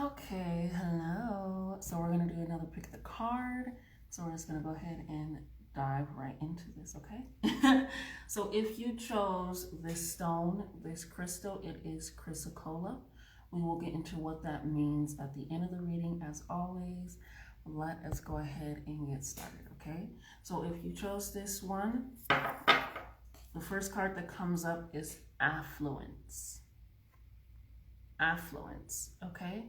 Okay, hello. So we're gonna do another pick the card. So we're just gonna go ahead and dive right into this, okay? So if you chose this stone, this crystal, it is Chrysocolla. We will get into what that means at the end of the reading. As always, let us go ahead and get started, okay? So if you chose this one, the first card that comes up is affluence. Affluence, okay?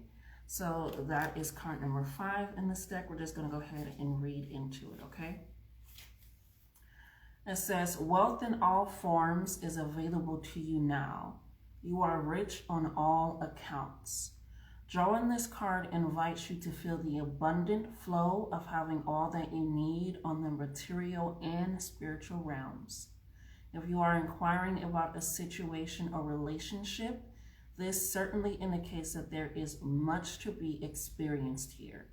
So that is card number 5 in this deck. We're just going to go ahead and read into it, okay? It says, wealth in all forms is available to you now. You are rich on all accounts. Drawing this card invites you to feel the abundant flow of having all that you need on the material and spiritual realms. If you are inquiring about a situation or relationship, this certainly indicates that there is much to be experienced here.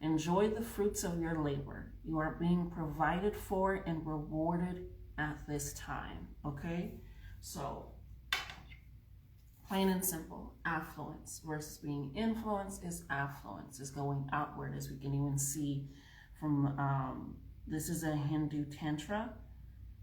Enjoy the fruits of your labor. You are being provided for and rewarded at this time, okay? So, plain and simple, affluence versus being influenced is affluence. It's going outward, as we can even see from, this is a Hindu Tantra,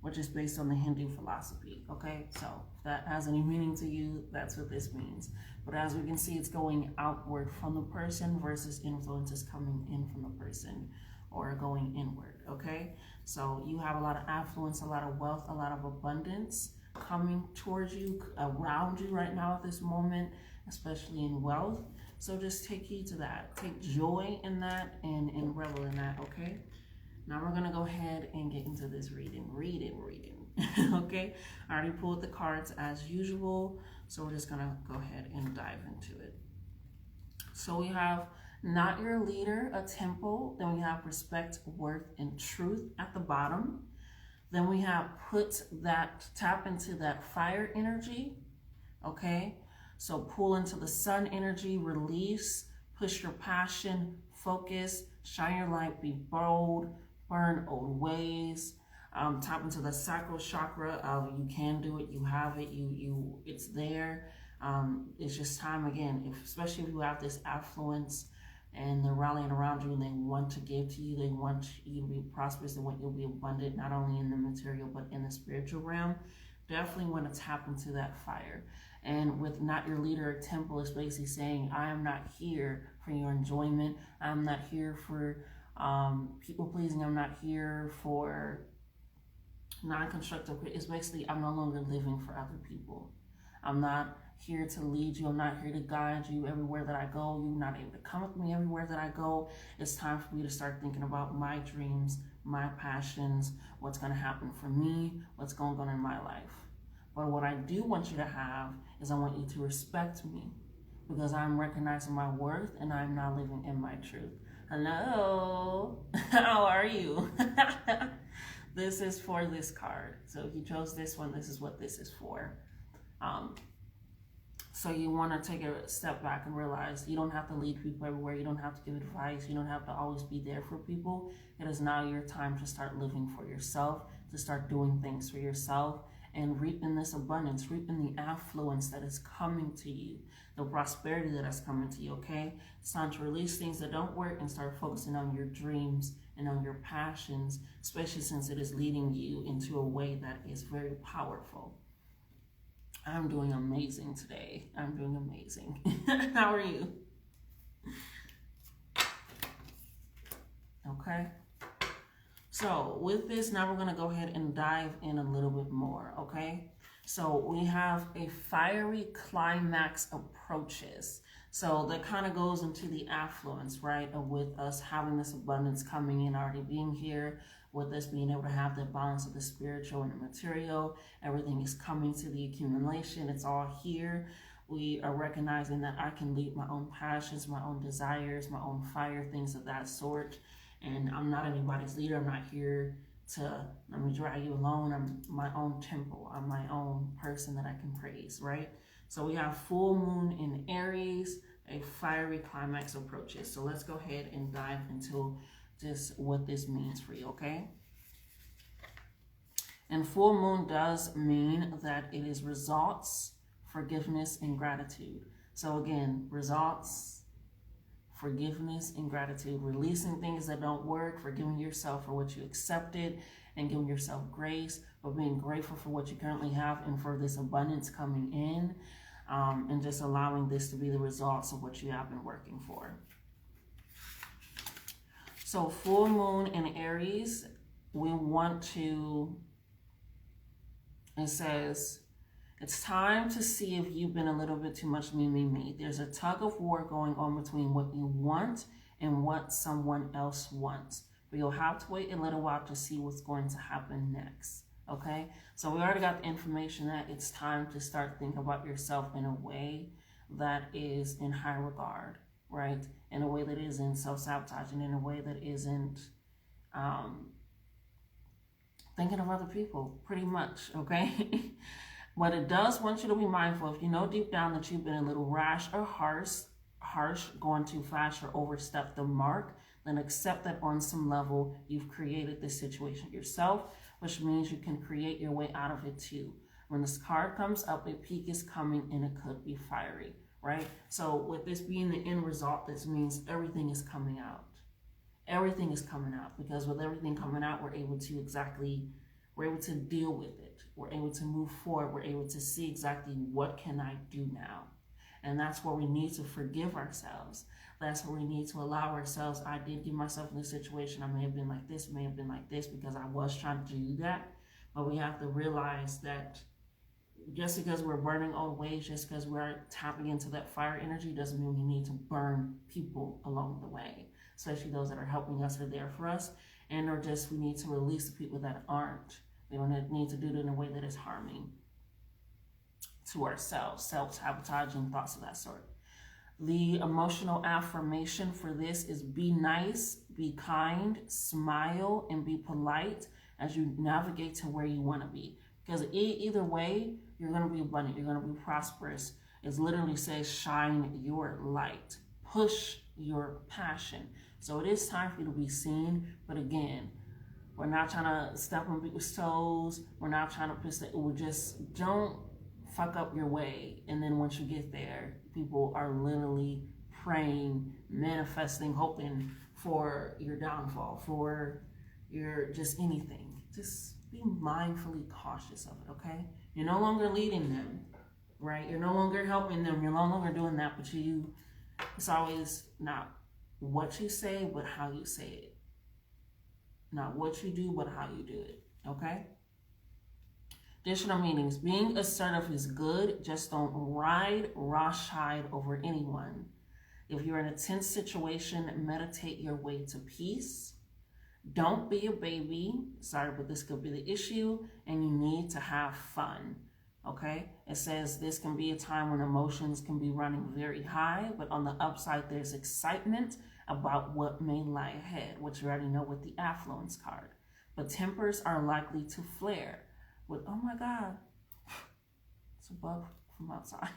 which is based on the Hindu philosophy, okay? So if that has any meaning to you, that's what this means. But as we can see, it's going outward from the person versus influence is coming in from the person or going inward, okay? So you have a lot of affluence, a lot of wealth, a lot of abundance coming towards you, around you right now at this moment, especially in wealth. So just take heed to that. Take joy in that and revel in that, okay? Now we're going to go ahead and get into this reading. Okay? I already pulled the cards as usual, so we're just going to go ahead and dive into it. So we have not your leader, a temple. Then we have respect, worth, and truth at the bottom. Then we have tap into that fire energy. Okay? So pull into the sun energy, release, push your passion, focus, shine your light, be bold, burn old ways, tap into the sacral chakra of you can do it, you have it, it's there. It's just time again, especially if you have this affluence and they're rallying around you and they want to give to you, they want you to be prosperous, they want you to be abundant, not only in the material but in the spiritual realm. Definitely want to tap into that fire. And with not your leader, a temple is basically saying, I am not here for your enjoyment. I'm not here for people pleasing. I'm not here for non-constructive. It's basically, I'm no longer living for other people. I'm not here to lead you. I'm not here to guide you everywhere that I go. You're not able to come with me everywhere that I go. It's time for me to start thinking about my dreams, my passions, what's going to happen for me, what's going on in my life. But what I do want you to have is I want you to respect me because I'm recognizing my worth and I'm now living in my truth. Hello, how are you? This is for this card. So if you chose this one, this is what this is for. So you want to take a step back and realize you don't have to lead people everywhere. You don't have to give advice. You don't have to always be there for people. It is now your time to start living for yourself, to start doing things for yourself, and reaping this abundance, reaping the affluence that is coming to you, the prosperity that is coming to you, okay? It's time to release things that don't work and start focusing on your dreams and on your passions, especially since it is leading you into a way that is very powerful. I'm doing amazing today. I'm doing amazing. How are you? Okay. So with this, now we're going to go ahead and dive in a little bit more, okay? So we have a fiery climax approaches. So that kind of goes into the affluence, right? Of with us having this abundance coming in, already being here, with us being able to have the balance of the spiritual and the material. Everything is coming to the accumulation. It's all here. We are recognizing that I can lead my own passions, my own desires, my own fire, things of that sort. And I'm not anybody's leader. I'm not here to, let me drag you alone. I'm my own temple. I'm my own person that I can praise, right? So we have full moon in Aries, a fiery climax approaches. So let's go ahead and dive into just what this means for you, okay? And full moon does mean that it is results, forgiveness, and gratitude. So again, results, forgiveness and gratitude, releasing things that don't work, forgiving yourself for what you accepted, and giving yourself grace, but being grateful for what you currently have and for this abundance coming in, and just allowing this to be the results of what you have been working for. So full moon in Aries, we want to, it says, it's time to see if you've been a little bit too much me. There's a tug of war going on between what you want and what someone else wants. But you'll have to wait a little while to see what's going to happen next. Okay? So we already got the information that it's time to start thinking about yourself in a way that is in high regard, right? In a way that isn't self-sabotaging, in a way that isn't thinking of other people, pretty much, okay? But it does want you to be mindful. If you know deep down that you've been a little rash or harsh, going too fast, or overstepped the mark, then accept that on some level you've created this situation yourself, which means you can create your way out of it too. When this card comes up, a peak is coming and it could be fiery, right? So with this being the end result, this means everything is coming out. Everything is coming out, because with everything coming out, we're able to deal with it. We're able to move forward. We're able to see exactly what can I do now. And that's where we need to forgive ourselves. That's where we need to allow ourselves. I did get myself in this situation. I may have been like this, may have been like this, because I was trying to do that. But we have to realize that just because we're burning old ways, just because we're tapping into that fire energy, doesn't mean we need to burn people along the way, especially those that are helping us or there for us. And or just we need to release the people that aren't. We don't need to do it in a way that is harming to ourselves, self-sabotaging thoughts of that sort. The emotional affirmation for this is be nice, be kind, smile, and be polite as you navigate to where you want to be. Because either way, you're going to be abundant, you're going to be prosperous. It literally says shine your light, push your passion. So it is time for you to be seen, but again, we're not trying to step on people's toes. We're not trying to push it. We just don't fuck up your way. And then once you get there, people are literally praying, manifesting, hoping for your downfall, for your just anything. Just be mindfully cautious of it, okay? You're no longer leading them, right? You're no longer helping them. You're no longer doing that, but it's always not what you say, but how you say it. Not what you do, but how you do it, okay? Additional meanings. Being assertive is good. Just don't ride rawhide over anyone. If you're in a tense situation, meditate your way to peace. Don't be a baby. Sorry, but this could be the issue, and you need to have fun, okay? It says this can be a time when emotions can be running very high, but on the upside, there's excitement about what may lie ahead, which you already know with the affluence card. But tempers are likely to flare with, oh my God, it's a bug from outside.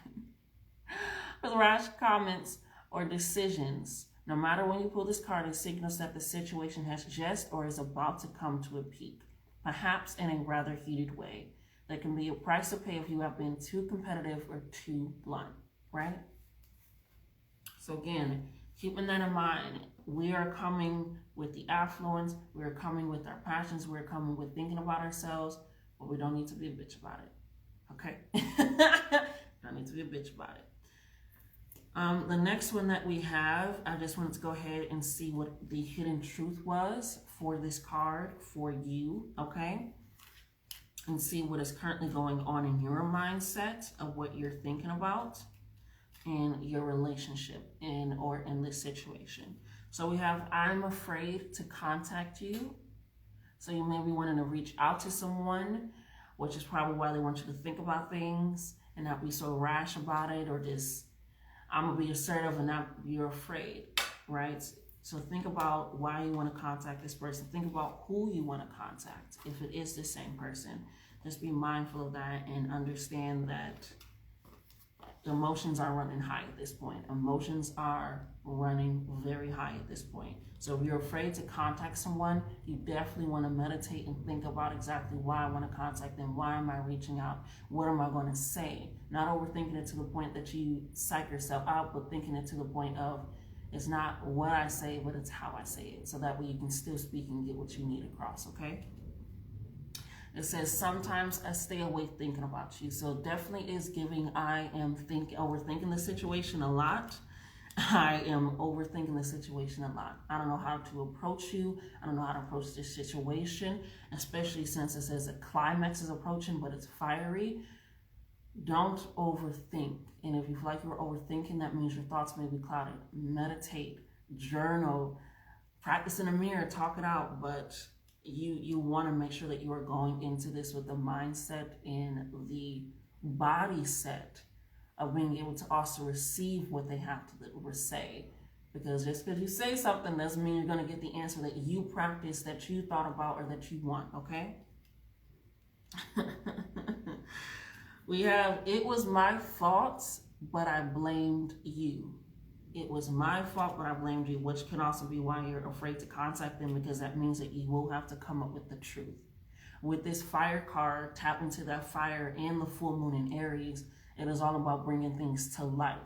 With rash comments or decisions. No matter when you pull this card, it signals that the situation has just or is about to come to a peak, perhaps in a rather heated way. There can be a price to pay if you have been too competitive or too blunt, right? So again, keeping that in mind, we are coming with the affluence, we're coming with our passions, we're coming with thinking about ourselves, but we don't need to be a bitch about it, okay? Don't need to be a bitch about it. The next one that we have, I just wanted to go ahead and see what the hidden truth was for this card for you, okay? And see what is currently going on in your mindset of what you're thinking about in your relationship or in this situation. So we have, I'm afraid to contact you. So you may be wanting to reach out to someone, which is probably why they want you to think about things and not be so rash about it, or just, I'm gonna be assertive and not be afraid, right? So think about why you want to contact this person. Think about who you want to contact. If it is the same person, just be mindful of that and understand that emotions are running high at this point. Emotions are running very high at this point. So if you're afraid to contact someone, you definitely want to meditate and think about exactly why I want to contact them. Why am I reaching out? What am I going to say? Not overthinking it to the point that you psych yourself out, but thinking it to the point of, It's not what I say, but it's how I say it. So that way you can still speak and get what you need across, okay? It says, sometimes I stay awake thinking about you. So definitely is giving, I am overthinking the situation a lot. I am overthinking the situation a lot. I don't know how to approach you. I don't know how to approach this situation, especially since it says a climax is approaching, but it's fiery. Don't overthink. And if you feel like you're overthinking, that means your thoughts may be clouded. Meditate, journal, practice in the mirror, talk it out, but you want to make sure that you are going into this with the mindset and the body set of being able to also receive what they have to say. Because just because you say something doesn't mean you're going to get the answer that you practice, that you thought about, or that you want, okay? We have, it was my fault, but I blamed you. It was my fault, but I blamed you, which can also be why you're afraid to contact them, because that means that you will have to come up with the truth. With this fire card, tap into that fire and the full moon in Aries, it is all about bringing things to light.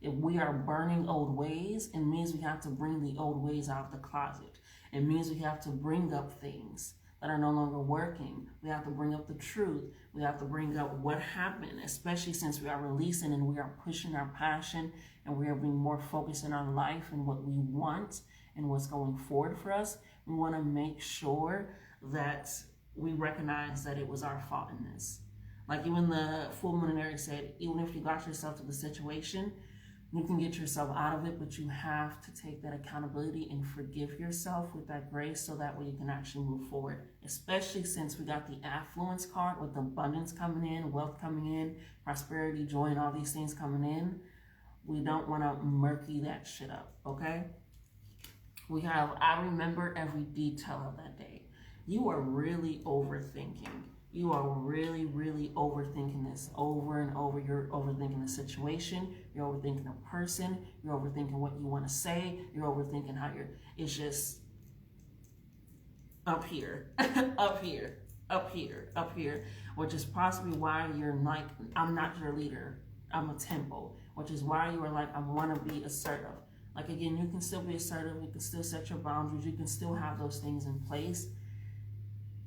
If we are burning old ways, it means we have to bring the old ways out of the closet. It means we have to bring up things that are no longer working. We have to bring up the truth. We have to bring up what happened, especially since we are releasing and we are pushing our passion and we are being more focused in our life and what we want and what's going forward for us. We want to make sure that we recognize that it was our fault in this. Like even the full moon in Aries said, even if you got yourself to the situation, you can get yourself out of it, but you have to take that accountability and forgive yourself with that grace, so that way you can actually move forward. Especially since we got the affluence card with abundance coming in, wealth coming in, prosperity, joy, and all these things coming in. We don't want to murky that shit up, okay? We have, I remember every detail of that day. You are really overthinking. You are really, really overthinking this over and over. You're overthinking the situation. You're overthinking a person. You're overthinking what you want to say. You're overthinking how it's just up here, up here, up here, up here, which is possibly why you're like, I'm not your leader. I'm a temple, which is why you are like, I want to be assertive. Like, again, you can still be assertive. You can still set your boundaries. You can still have those things in place.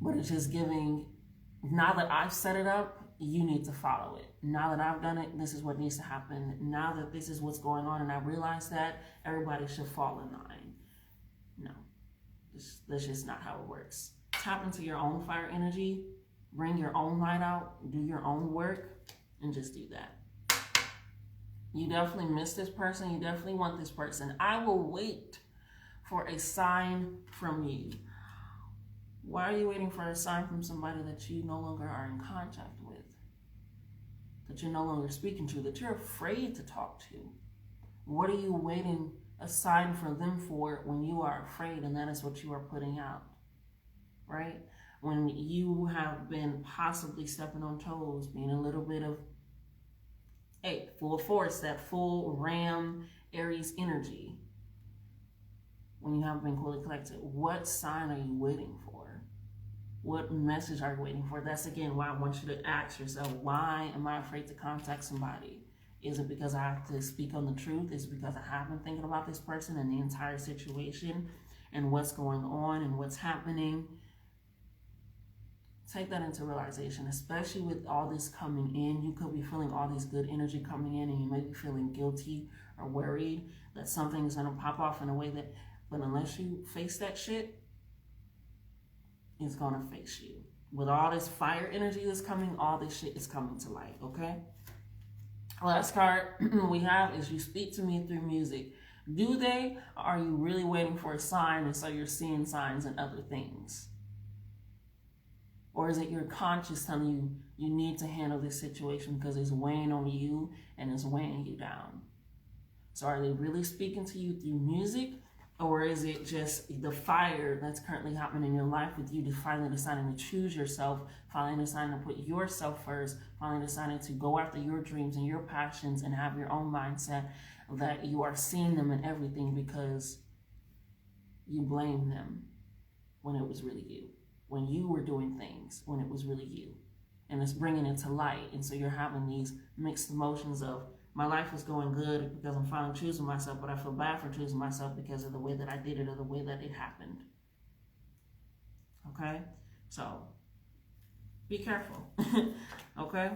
But it's just giving, now that I've set it up, you need to follow it. Now that I've done it, this is what needs to happen. Now that this is what's going on and I realize that, everybody should fall in line. No, that's just not how it works. Tap into your own fire energy, bring your own light out, do your own work, and just do that. You definitely miss this person. You definitely want this person. I will wait for a sign from you. Why are you waiting for a sign from somebody that you no longer are in contact with? That you're no longer speaking to, that you're afraid to talk to? What are you waiting a sign from them for when you are afraid, and that is what you are putting out, right? When you have been possibly stepping on toes, being a little bit of, hey, full force, that full Ram Aries energy. When you haven't been fully collected, what sign are you waiting for? What message are you waiting for? That's, again, why I want you to ask yourself, why am I afraid to contact somebody? Is it because I have to speak on the truth? Is it because I have been thinking about this person and the entire situation and what's going on and what's happening? Take that into realization, especially with all this coming in. You could be feeling all this good energy coming in, and you may be feeling guilty or worried that something is going to pop off in a way that, but unless you face that shit, it's going to face you. With all this fire energy that's coming, all this shit is coming to light, okay? Last card we have is you speak to me through music. Do they, or are you really waiting for a sign, and so you're seeing signs and other things? Or is it your conscious telling you you need to handle this situation because it's weighing on you and it's weighing you down? So are they really speaking to you through music? Or is it just the fire that's currently happening in your life with you finally deciding to choose yourself, finally deciding to put yourself first, finally deciding to go after your dreams and your passions and have your own mindset that you are seeing them in everything because you blame them when it was really you, when you were doing things when it was really you, and it's bringing it to light. And so you're having these mixed emotions of my life is going good because I'm finally choosing myself, but I feel bad for choosing myself because of the way that I did it or the way that it happened. Okay? So, be careful. Okay?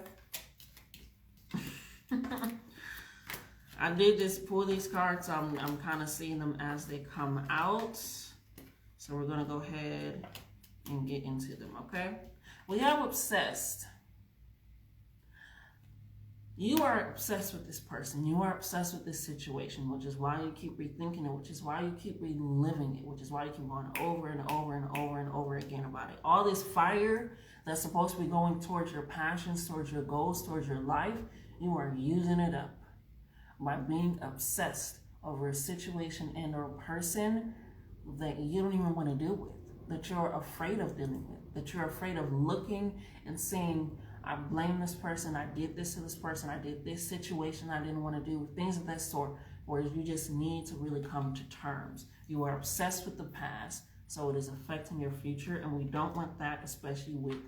I did just pull these cards. I'm kind of seeing them as they come out. So we're going to go ahead and get into them, okay? We have obsessed. You are obsessed with this person. You are obsessed with this situation, which is why you keep rethinking it, which is why you keep reliving it, which is why you keep going over and over and over and over again about it. All this fire that's supposed to be going towards your passions, towards your goals, towards your life, you are using it up by being obsessed over a situation and or person that you don't even want to deal with, that you're afraid of dealing with, that you're afraid of looking and saying, I blame this person, I did this to this person, I did this situation I didn't want to do, things of that sort, whereas you just need to really come to terms. You are obsessed with the past, so it is affecting your future, and we don't want that, especially with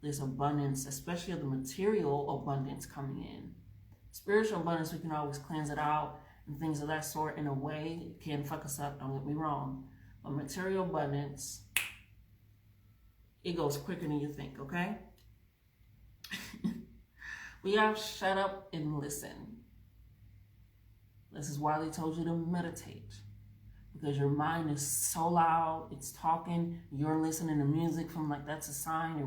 this abundance, especially of the material abundance coming in. Spiritual abundance, we can always cleanse it out and things of that sort in a way. It can fuck us up, don't get me wrong. But material abundance, it goes quicker than you think, okay? We have shut up and listen. This is why they told you to meditate. Because your mind is so loud, it's talking, you're listening to music from like, that's a sign,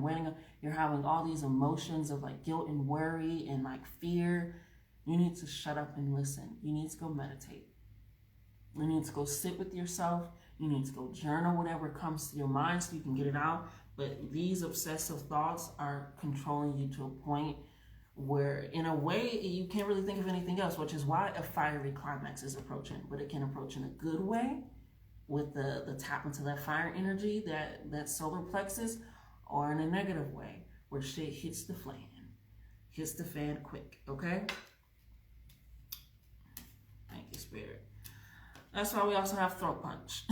you're having all these emotions of like guilt and worry and like fear. You need to shut up and listen. You need to go meditate. You need to go sit with yourself. You need to go journal whatever comes to your mind so you can get it out. But these obsessive thoughts are controlling you to a point where, in a way, you can't really think of anything else, which is why a fiery climax is approaching. But it can approach in a good way with the tap into that fire energy, that solar plexus, or in a negative way where shit hits the fan quick, okay? Thank you, Spirit. That's why we also have throat punch.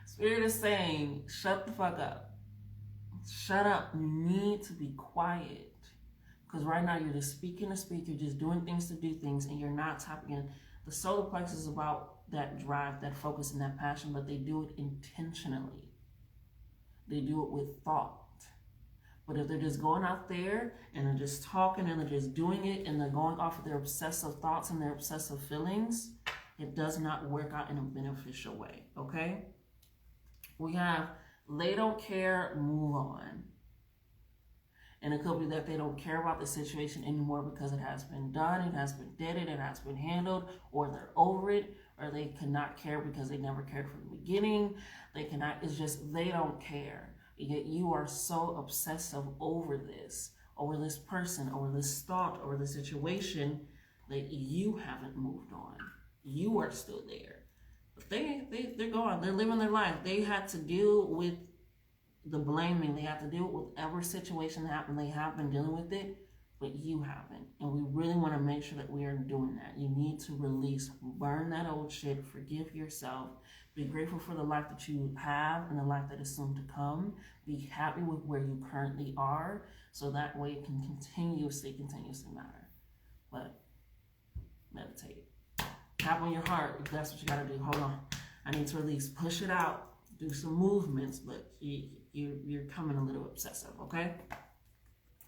Spirit is saying, shut the fuck up. Shut up. You need to be quiet. Because right now you're just speaking to speak. You're just doing things to do things. And you're not tapping in. The solar plexus is about that drive, that focus, and that passion. But they do it intentionally. They do it with thought. But if they're just going out there and they're just talking and they're just doing it and they're going off of their obsessive thoughts and their obsessive feelings, it does not work out in a beneficial way, okay? We have, they don't care, move on. And it could be that they don't care about the situation anymore because it has been done, it has been deaded, it has been handled, or they're over it, or they cannot care because they never cared from the beginning. They cannot, it's just, they don't care. Yet you are so obsessive over this person, over this thought, over the situation that you haven't moved on. You are still there. But they're gone. They're living their life. They had to deal with the blaming. They have to deal with whatever situation happened. They have been dealing with it, but you haven't. And we really want to make sure that we are doing that. You need to release, burn that old shit, forgive yourself. Be grateful for the life that you have and the life that is soon to come. Be happy with where you currently are, so that way it can continuously matter. But meditate. Tap on your heart if that's what you got to do. Hold on. I need to release. Push it out. Do some movements, but you're coming a little obsessive, okay?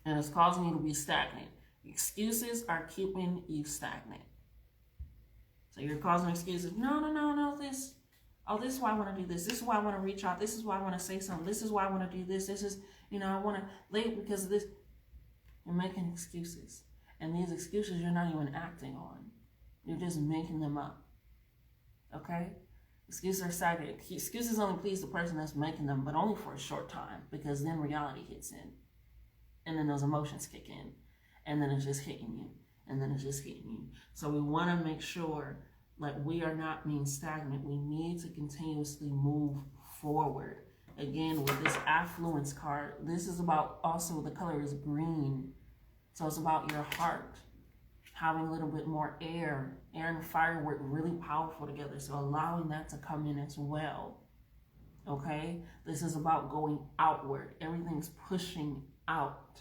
And it's causing you to be stagnant. Excuses are keeping you stagnant. So you're causing excuses. No, this. Oh, this is why I want to do this. This is why I want to reach out. This is why I want to say something. This is why I want to do this. This is, I want to late because of this. You're making excuses. And these excuses you're not even acting on. You're just making them up. Okay? Excuses are stagnant. Excuses only please the person that's making them, but only for a short time, because then reality hits in. And then those emotions kick in. And then it's just hitting you. And then it's just hitting you. So we want to make sure like we are not being stagnant. We need to continuously move forward. Again, with this affluence card, this is about, also the color is green. So it's about your heart having a little bit more air. Air and fire work really powerful together. So allowing that to come in as well. Okay? This is about going outward. Everything's pushing out.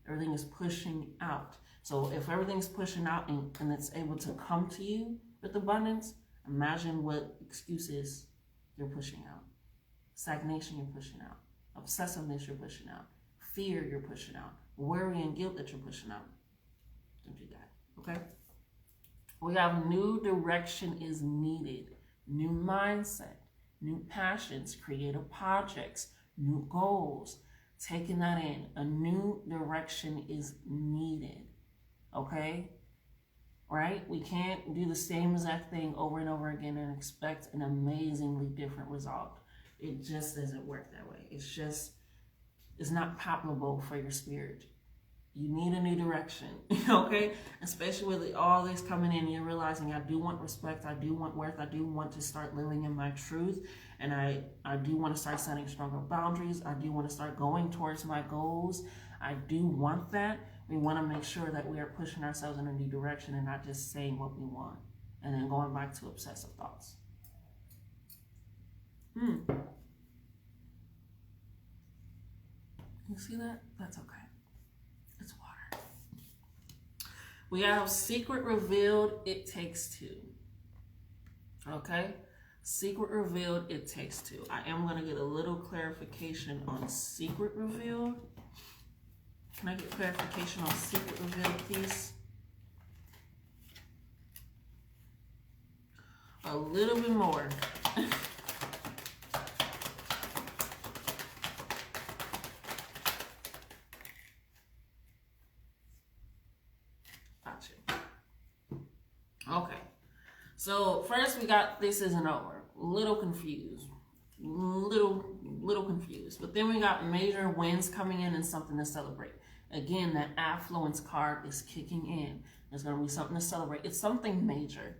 Everything is pushing out. So if everything's pushing out and it's able to come to you with abundance, imagine what excuses you're pushing out. Stagnation you're pushing out. Obsessiveness you're pushing out. Fear you're pushing out. Worry and guilt that you're pushing out. Don't do that, okay? We have new direction is needed. New mindset, new passions, creative projects, new goals. Taking that in. A new direction is needed, okay? Right? We can't do the same exact thing over and over again and expect an amazingly different result. It just doesn't work that way. It's not palatable for your spirit. You need a new direction, okay? Especially with all this coming in, you're realizing I do want respect, I do want worth, I do want to start living in my truth, and I do want to start setting stronger boundaries. I do want to start going towards my goals. I do want that. We want to make sure that we are pushing ourselves in a new direction and not just saying what we want and then going back to obsessive thoughts. You see that? That's okay. It's water. We have secret revealed, it takes two. Okay? Secret revealed, it takes two. I am going to get a little clarification on secret revealed. Can I get clarification on secret revealed, please? A little bit more. Gotcha. Okay. So first we got this isn't over. Little confused. Little confused. But then we got major wins coming in and something to celebrate. Again, that affluence card is kicking in. There's going to be something to celebrate. It's something major.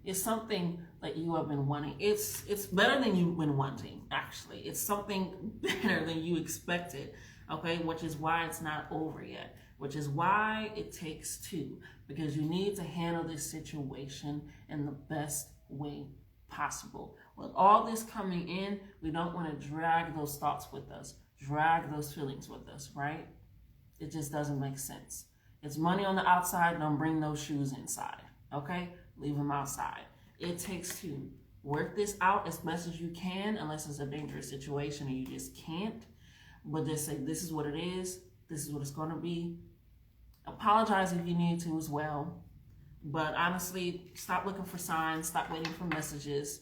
It's something that you have been wanting. It's better than you've been wanting, actually. It's something better than you expected, okay? Which is why it's not over yet. Which is why it takes two. Because you need to handle this situation in the best way possible. With all this coming in, we don't want to drag those thoughts with us. Drag those feelings with us, right? It just doesn't make sense. It's money on the outside, don't bring those shoes inside, okay? Leave them outside. It takes two. Work this out as best as you can, unless it's a dangerous situation and you just can't. But just say, this is what it is. This is what it's going to be. Apologize if you need to as well. But honestly, stop looking for signs. Stop waiting for messages.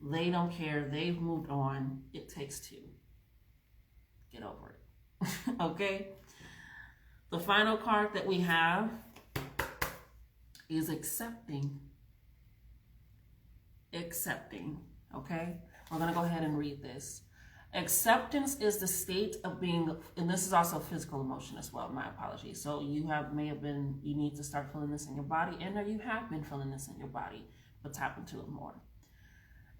They don't care. They've moved on. It takes two. Get over it. Okay? The final card that we have is accepting. Accepting. Okay? We're going to go ahead and read this. Acceptance is the state of being, and this is also physical emotion as well, my apologies. So you need to start feeling this in your body, and or you have been feeling this in your body, but tap into it more.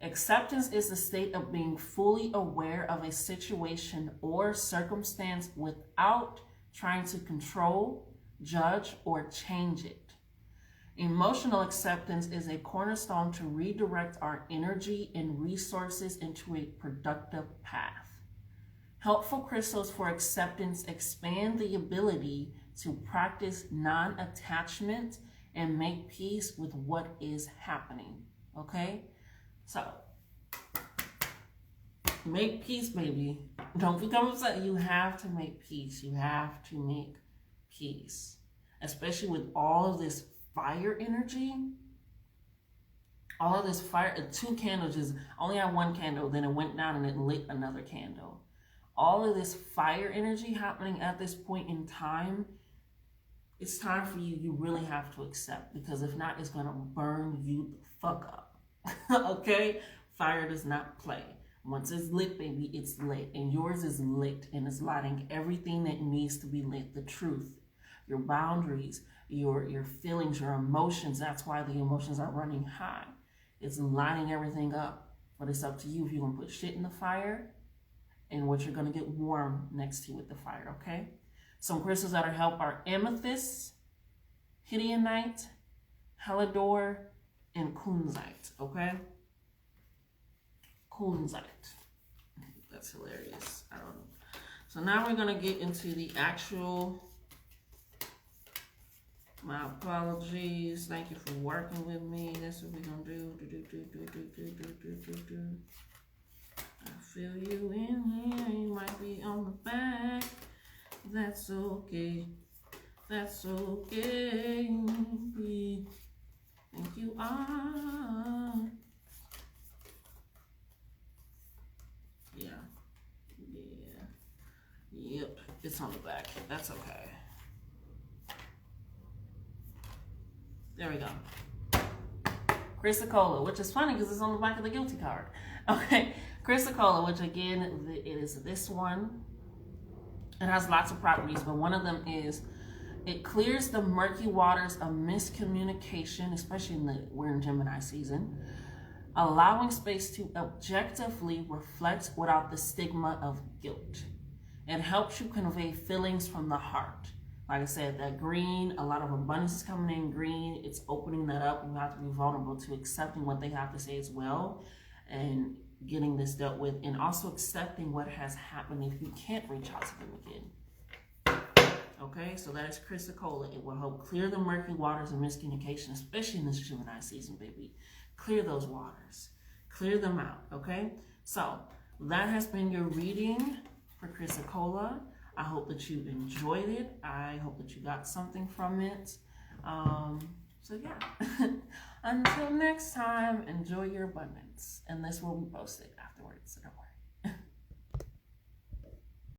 Acceptance is the state of being fully aware of a situation or circumstance without trying to control, judge, or change it. Emotional acceptance is a cornerstone to redirect our energy and resources into a productive path. Helpful crystals for acceptance expand the ability to practice non-attachment and make peace with what is happening. Okay? So, make peace, baby. Don't become upset. You have to make peace. You have to make peace. Especially with all of this fire energy, all of this fire, 2 candles, just only had 1 candle, then it went down and it lit another candle. All of this fire energy happening at this point in time, it's time for you really have to accept, because if not, it's going to burn you the fuck up. Okay? Fire does not play. Once it's lit, baby, it's lit. And yours is lit, and it's lighting everything that needs to be lit. The truth, your boundaries, your feelings, your emotions. That's why the emotions are running high. It's lining everything up. But it's up to you if you're going to put shit in the fire and what you're going to get warm next to you with the fire, okay? Some crystals that are help are amethyst, hideonite, helidor, and kunzite, okay? Kunzite. That's hilarious. I don't know. So now we're going to get into the actual My apologies. Thank you for working with me. That's what we're gonna do. I feel you in here. You might be on the back. That's okay. That's okay. Thank you are. Yeah. Yeah. Yep. It's on the back. That's okay. There we go. Chrysocolla, which is funny because it's on the back of the guilty card. Okay. Chrysocolla, which again, it is this one. It has lots of properties, but one of them is it clears the murky waters of miscommunication, especially we're in Gemini season, allowing space to objectively reflect without the stigma of guilt. It helps you convey feelings from the heart. Like I said, that green, a lot of abundance is coming in green. It's opening that up. You have to be vulnerable to accepting what they have to say as well and getting this dealt with, and also accepting what has happened if you can't reach out to them again. Okay, so that is Chrysocolla. It will help clear the murky waters of miscommunication, especially in this Gemini season, baby. Clear those waters. Clear them out, okay? So that has been your reading for Chrysocolla. I hope that you enjoyed it. I hope that you got something from it. So yeah, until next time, enjoy your abundance. And this will be posted afterwards, so don't worry.